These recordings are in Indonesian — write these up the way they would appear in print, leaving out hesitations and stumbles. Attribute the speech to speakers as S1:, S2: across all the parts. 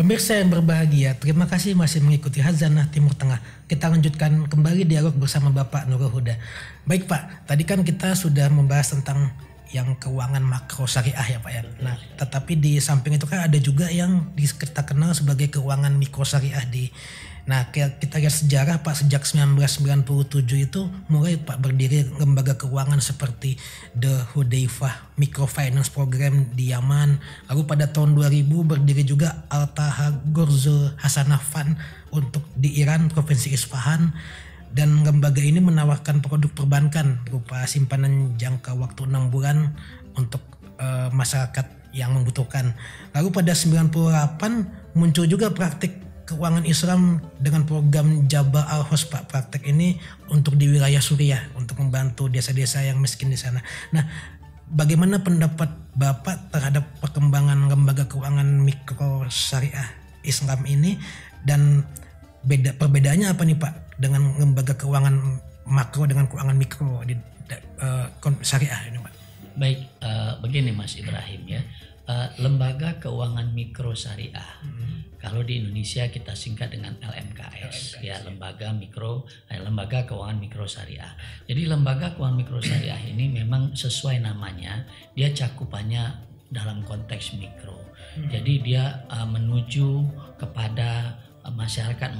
S1: Pemirsa yang berbahagia, terima kasih masih mengikuti Khazanah Timur Tengah. Kita lanjutkan kembali dialog bersama Bapak Nurul Huda. Baik Pak, tadi kan kita sudah membahas tentang yang keuangan makro syariah ya Pak ya. Nah, tetapi di samping itu kan ada juga yang kita kenal sebagai keuangan mikro syariah Nah, kita lihat sejarah Pak, sejak 1997 itu mulai Pak berdiri lembaga keuangan seperti The Hudaifah Microfinance Program di Yaman. Lalu pada tahun 2000 berdiri juga Al-Taha Gorzul Hasanah Fund untuk di Iran, Provinsi Isfahan. Dan lembaga ini menawarkan produk perbankan berupa simpanan jangka waktu 6 bulan untuk masyarakat yang membutuhkan. Lalu pada 98 muncul juga praktik keuangan Islam dengan program Jabal Al-Hos Pak. Praktek ini untuk di wilayah Suriah untuk membantu desa-desa yang miskin di sana. Nah, bagaimana pendapat Bapak terhadap perkembangan lembaga keuangan mikro syariah Islam ini, dan perbedaannya apa nih Pak dengan lembaga keuangan makro dengan keuangan mikro di syariah ini Pak?
S2: Baik, begini Mas Ibrahim ya. Lembaga keuangan mikro syariah. Kalau di Indonesia kita singkat dengan LMKS, ya, lembaga keuangan mikro syariah. Jadi lembaga keuangan mikro syariah ini memang sesuai namanya, dia cakupannya dalam konteks mikro. Jadi dia menuju kepada masyarakat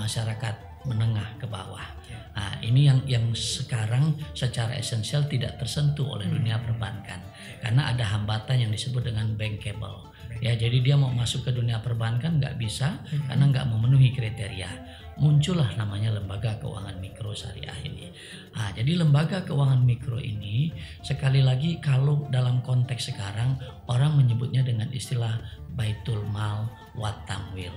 S2: menengah ke bawah. Nah, ini yang sekarang secara esensial tidak tersentuh oleh dunia perbankan karena ada hambatan yang disebut dengan bankable. Ya, jadi dia mau masuk ke dunia perbankan nggak bisa karena nggak memenuhi kriteria. Muncullah namanya lembaga keuangan mikro syariah ini. Nah, jadi lembaga keuangan mikro ini sekali lagi kalau dalam konteks sekarang orang menyebutnya dengan istilah Baitul Mal wa Tamwil.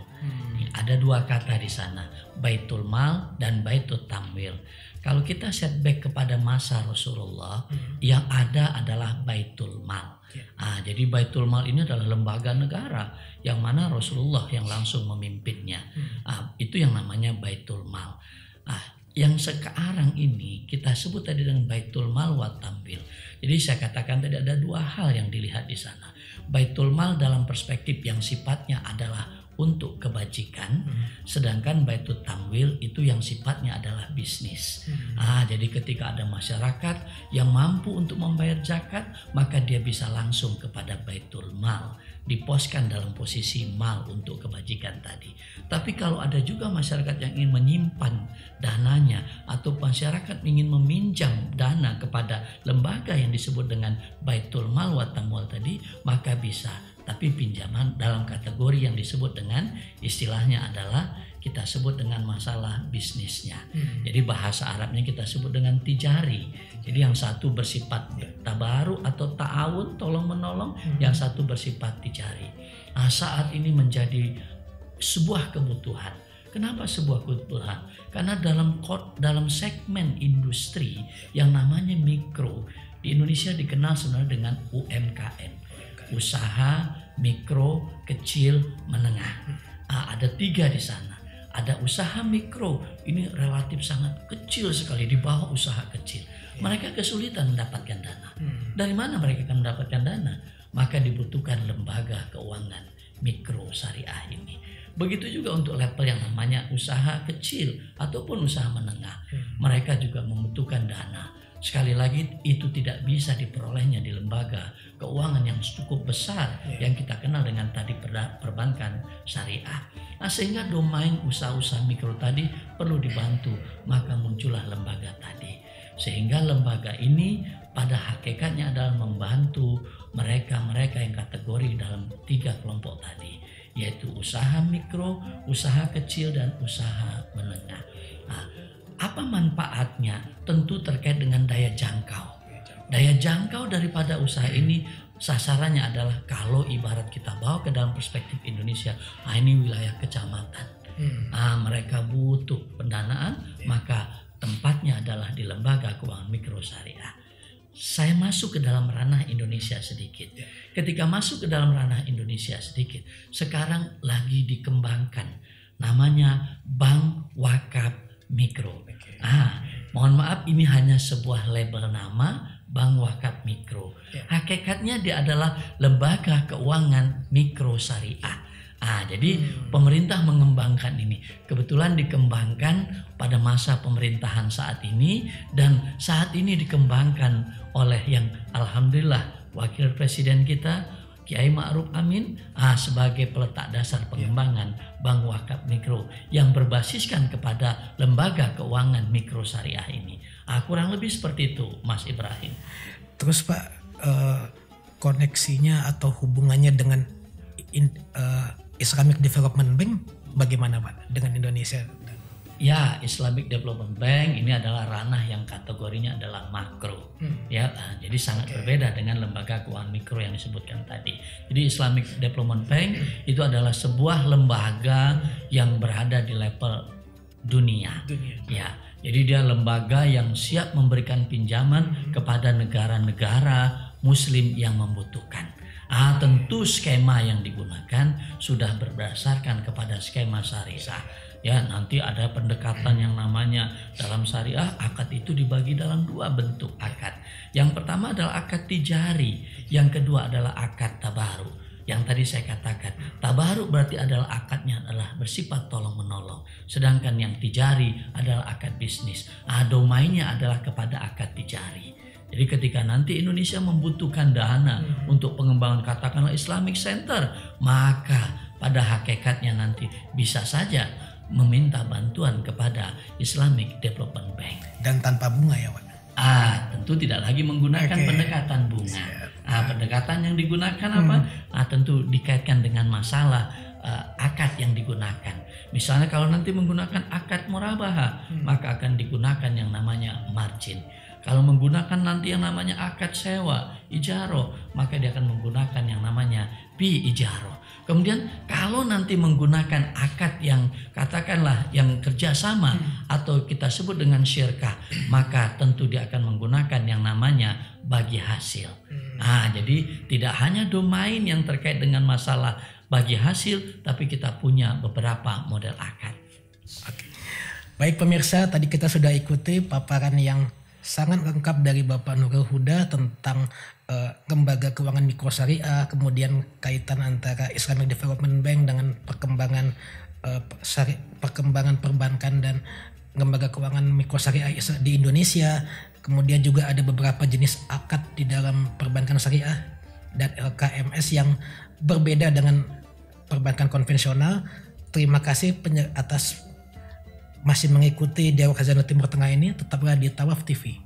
S2: Ada dua kata di sana, Baitul Mal dan Baitul Tamwil. Kalau kita setback kepada masa Rasulullah, yang ada adalah Baitul Mal. Jadi Baitul Mal ini adalah lembaga negara yang mana Rasulullah yang langsung memimpinnya. Itu yang namanya Baitul Mal. Yang sekarang ini kita sebut tadi dengan Baitul Mal wa Tamwil. Jadi saya katakan tadi ada dua hal yang dilihat di sana. Baitul Mal dalam perspektif yang sifatnya adalah untuk kebajikan, sedangkan Baitul Tamwil itu yang sifatnya adalah bisnis. Jadi ketika ada masyarakat yang mampu untuk membayar zakat, maka dia bisa langsung kepada Baitul Mal, diposkan dalam posisi mal untuk kebajikan tadi. Tapi kalau ada juga masyarakat yang ingin menyimpan dananya atau masyarakat ingin meminjam dana kepada lembaga yang disebut dengan Baitul Mal wa Tamwil tadi, maka bisa. Tapi pinjaman dalam kategori yang disebut dengan istilahnya adalah kita sebut dengan masalah bisnisnya. Jadi bahasa Arabnya kita sebut dengan tijari. Jadi yang satu bersifat tabaru atau ta'awun, tolong menolong, yang satu bersifat tijari. Saat ini menjadi sebuah kebutuhan. Kenapa sebuah kebutuhan? Karena dalam segmen industri yang namanya mikro di Indonesia dikenal sebenarnya dengan UMKM. Usaha mikro, kecil, menengah. Ada 3 di sana. Ada usaha mikro, ini relatif sangat kecil sekali di bawah usaha kecil. Mereka kesulitan mendapatkan dana. Dari mana mereka akan mendapatkan dana? Maka dibutuhkan lembaga keuangan mikro syariah ini. Begitu juga untuk level yang namanya usaha kecil ataupun usaha menengah. Mereka juga membutuhkan dana. Sekali lagi itu tidak bisa diperolehnya di lembaga keuangan yang cukup besar yang kita kenal dengan tadi perbankan syariah. Sehingga domain usaha-usaha mikro tadi perlu dibantu, maka muncullah lembaga tadi. Sehingga lembaga ini pada hakikatnya adalah membantu mereka-mereka yang kategori dalam 3 kelompok tadi, yaitu usaha mikro, usaha kecil, dan usaha menengah. Apa manfaatnya? Tentu terkait dengan daya jangkau. Daya jangkau daripada usaha ini sasarannya adalah kalau ibarat kita bawa ke dalam perspektif Indonesia, ini wilayah kecamatan. Mereka butuh pendanaan, maka tempatnya adalah di lembaga keuangan mikro syariah. Saya masuk ke dalam ranah Indonesia sedikit. Ketika masuk ke dalam ranah Indonesia sedikit, sekarang lagi dikembangkan namanya Bank Wakaf Mikro. Mohon maaf, ini hanya sebuah label nama Bank Wakaf Mikro. Hakikatnya dia adalah lembaga keuangan mikro syariah. Jadi pemerintah mengembangkan ini. Kebetulan dikembangkan pada masa pemerintahan saat ini, dan saat ini dikembangkan oleh yang alhamdulillah Wakil Presiden kita Kiai Ma'ruf Amin sebagai peletak dasar pengembangan Bank Wakaf Mikro yang berbasiskan kepada lembaga keuangan mikro syariah ini. Kurang lebih seperti itu, Mas Ibrahim.
S1: Terus Pak, koneksinya atau hubungannya dengan Islamic Development Bank bagaimana Pak dengan Indonesia?
S2: Ya, Islamic Development Bank ini adalah ranah yang kategorinya adalah makro. Jadi sangat berbeda dengan lembaga keuangan mikro yang disebutkan tadi. Jadi Islamic Development Bank itu adalah sebuah lembaga yang berada di level dunia. Ya, jadi dia lembaga yang siap memberikan pinjaman kepada negara-negara Muslim yang membutuhkan. Tentu skema yang digunakan sudah berdasarkan kepada skema syariah. Ya, nanti ada pendekatan yang namanya dalam syariah, akad itu dibagi dalam 2 bentuk akad. Yang pertama adalah akad tijari, yang kedua adalah akad tabaruk. Yang tadi saya katakan, tabaruk berarti adalah akadnya adalah bersifat tolong menolong. Sedangkan yang tijari adalah akad bisnis. Domainnya adalah kepada akad tijari. Jadi ketika nanti Indonesia membutuhkan dana untuk pengembangan katakanlah Islamic Center, maka pada hakikatnya nanti bisa saja meminta bantuan kepada Islamic Development Bank.
S1: Dan tanpa bunga ya Pak?
S2: Tentu tidak lagi menggunakan pendekatan bunga. Pendekatan yang digunakan apa? Tentu dikaitkan dengan masalah akad yang digunakan. Misalnya kalau nanti menggunakan akad murabaha, maka akan digunakan yang namanya margin. Kalau menggunakan nanti yang namanya akad sewa, ijaro, maka dia akan menggunakan yang namanya bi ijaro. Kemudian kalau nanti menggunakan akad yang katakanlah yang kerjasama atau kita sebut dengan syirkah, maka tentu dia akan menggunakan yang namanya bagi hasil. Jadi tidak hanya domain yang terkait dengan masalah bagi hasil, tapi kita punya beberapa model akad.
S1: Baik pemirsa, tadi kita sudah ikuti paparan yang sangat lengkap dari Bapak Nurul Huda tentang lembaga keuangan mikro syariah, kemudian kaitan antara Islamic Development Bank dengan perkembangan perbankan dan lembaga keuangan mikro syariah di Indonesia. Kemudian juga ada beberapa jenis akad di dalam perbankan syariah dan LKMS yang berbeda dengan perbankan konvensional. Terima kasih atas masih mengikuti Dialog Khazanah Timur Tengah ini. Tetaplah di Tawaf TV.